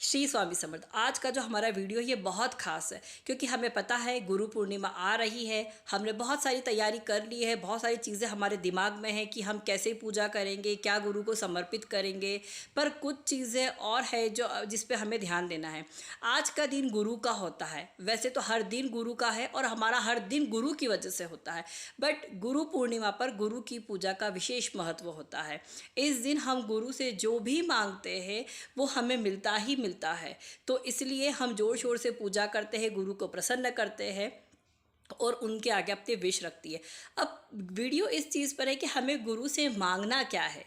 श्री स्वामी समर्थ। आज का जो हमारा वीडियो ये बहुत खास है क्योंकि हमें पता है गुरु पूर्णिमा आ रही है। हमने बहुत सारी तैयारी कर ली है, बहुत सारी चीज़ें हमारे दिमाग में हैं कि हम कैसे पूजा करेंगे, क्या गुरु को समर्पित करेंगे, पर कुछ चीज़ें और है जो जिस पे हमें ध्यान देना है। आज का दिन गुरु का होता है, वैसे तो हर दिन गुरु का है और हमारा हर दिन गुरु की वजह से होता है, बट गुरु पूर्णिमा पर गुरु की पूजा का विशेष महत्व होता है। इस दिन हम गुरु से जो भी मांगते हैं वो हमें मिलता ही मिलता है, तो इसलिए हम जोर शोर से पूजा करते हैं, गुरु को प्रसन्न करते हैं और उनके आगे अपने विश रखती है। अब वीडियो इस चीज़ पर है कि हमें गुरु से मांगना क्या है,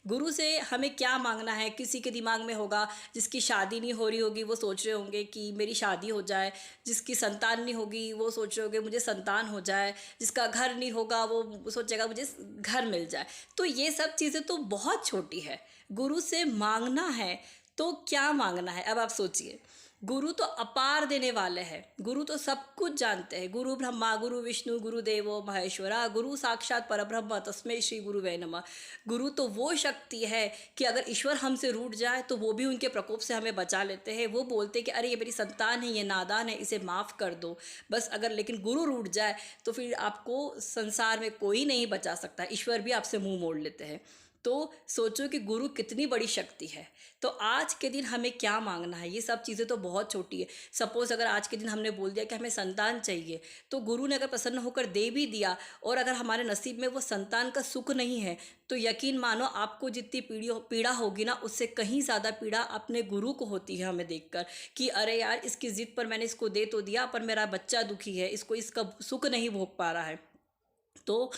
गुरु से हमें क्या मांगना है। किसी के दिमाग में होगा, जिसकी शादी नहीं हो रही होगी वो सोच रहे होंगे कि मेरी शादी हो जाए, जिसकी संतान नहीं होगी वो सोच रहे होंगे मुझे संतान हो जाए, जिसका घर नहीं होगा वो सोचेगा मुझे घर मिल जाए। तो ये सब चीज़ें तो बहुत छोटी है, गुरु से मांगना है तो क्या मांगना है। अब आप सोचिए, गुरु तो अपार देने वाले हैं, गुरु तो सब कुछ जानते हैं। गुरु ब्रह्मा गुरु विष्णु गुरु देवो महेश्वरा, गुरु साक्षात परब्रह्म तस्मै श्री गुरु वै नमः। गुरु तो वो शक्ति है कि अगर ईश्वर हमसे रूठ जाए तो वो भी उनके प्रकोप से हमें बचा लेते हैं। वो बोलते हैं कि अरे ये मेरी संतान है, ये नादान है, इसे माफ़ कर दो बस। अगर लेकिन गुरु रूठ जाए तो फिर आपको संसार में कोई नहीं बचा सकता, ईश्वर भी आपसे मुँह मोड़ लेते हैं। तो सोचो कि गुरु कितनी बड़ी शक्ति है। तो आज के दिन हमें क्या मांगना है, ये सब चीज़ें तो बहुत छोटी है। सपोज़ अगर आज के दिन हमने बोल दिया कि हमें संतान चाहिए, तो गुरु ने अगर प्रसन्न होकर दे भी दिया और अगर हमारे नसीब में वो संतान का सुख नहीं है तो यकीन मानो आपको जितनी पीड़ा होगी ना, उससे कहीं ज़्यादा पीड़ा अपने गुरु को होती है हमें देखकर कि अरे यार इसकी ज़िद पर मैंने इसको दे तो दिया पर मेरा बच्चा दुखी है, इसको इसका सुख नहीं भोग पा रहा है। तो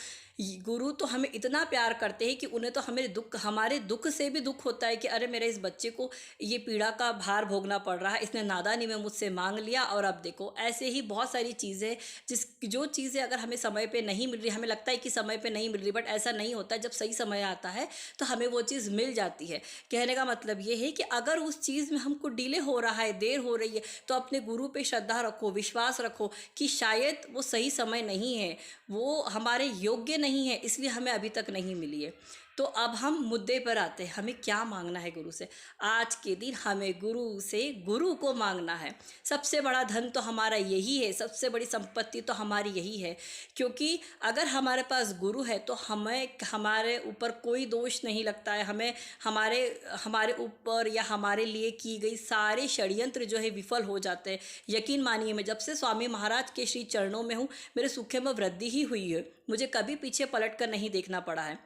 गुरु तो हमें इतना प्यार करते हैं कि उन्हें तो हमारे दुख से भी दुख होता है कि अरे मेरे इस बच्चे को ये पीड़ा का भार भोगना पड़ रहा है, इसने नादानी में मुझसे मांग लिया और अब देखो। ऐसे ही बहुत सारी चीज़ें जो चीज़ें अगर हमें समय पे नहीं मिल रही, हमें लगता है कि समय पे नहीं मिल रही, बट ऐसा नहीं होता। जब सही समय आता है तो हमें वो चीज़ मिल जाती है। कहने का मतलब ये है कि अगर उस चीज़ में हमको डिले हो रहा है, देर हो रही है, तो अपने गुरु पे श्रद्धा रखो, विश्वास रखो कि शायद वो सही समय नहीं है, वो हमारे योग्य नहीं है, इसलिए हमें अभी तक नहीं मिली है। तो अब हम मुद्दे पर आते हैं, हमें क्या मांगना है गुरु से। आज के दिन हमें गुरु से गुरु को मांगना है। सबसे बड़ा धन तो हमारा यही है, सबसे बड़ी संपत्ति तो हमारी यही है, क्योंकि अगर हमारे पास गुरु है तो हमें हमारे ऊपर कोई दोष नहीं लगता है। हमें हमारे ऊपर या हमारे लिए की गई सारे षड्यंत्र जो है विफल हो जाते हैं। यकीन मानिए, मैं जब से स्वामी महाराज के श्री चरणों में हूँ मेरे सुखे में वृद्धि ही हुई है, मुझे कभी पीछे पलट कर नहीं देखना पड़ा है।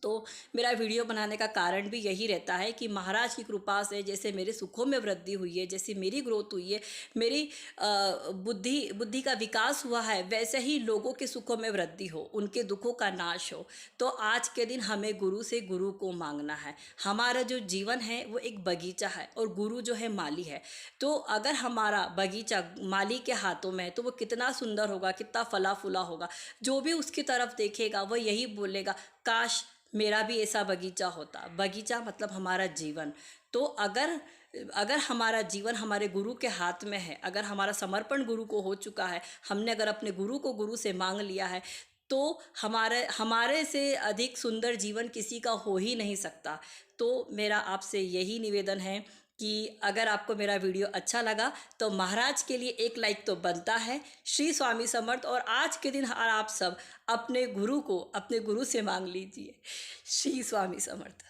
तो मेरा वीडियो बनाने का कारण भी यही रहता है कि महाराज की कृपा से जैसे मेरे सुखों में वृद्धि हुई है, जैसे मेरी ग्रोथ हुई है, मेरी बुद्धि का विकास हुआ है, वैसे ही लोगों के सुखों में वृद्धि हो, उनके दुखों का नाश हो। तो आज के दिन हमें गुरु से गुरु को मांगना है। हमारा जो जीवन है वो एक बगीचा है और गुरु जो है माली है। तो अगर हमारा बगीचा माली के हाथों में है तो वो कितना सुंदर होगा, कितना फला फूला होगा। जो भी उसकी तरफ देखेगा वो यही बोलेगा, काश मेरा भी ऐसा बगीचा होता। बगीचा मतलब हमारा जीवन। तो अगर हमारा जीवन हमारे गुरु के हाथ में है, अगर हमारा समर्पण गुरु को हो चुका है, हमने अगर अपने गुरु को गुरु से मांग लिया है, तो हमारे से अधिक सुंदर जीवन किसी का हो ही नहीं सकता। तो मेरा आपसे यही निवेदन है कि अगर आपको मेरा वीडियो अच्छा लगा तो महाराज के लिए एक लाइक तो बनता है। श्री स्वामी समर्थ। और आज के दिन आप सब अपने गुरु से मांग लीजिए। श्री स्वामी समर्थ।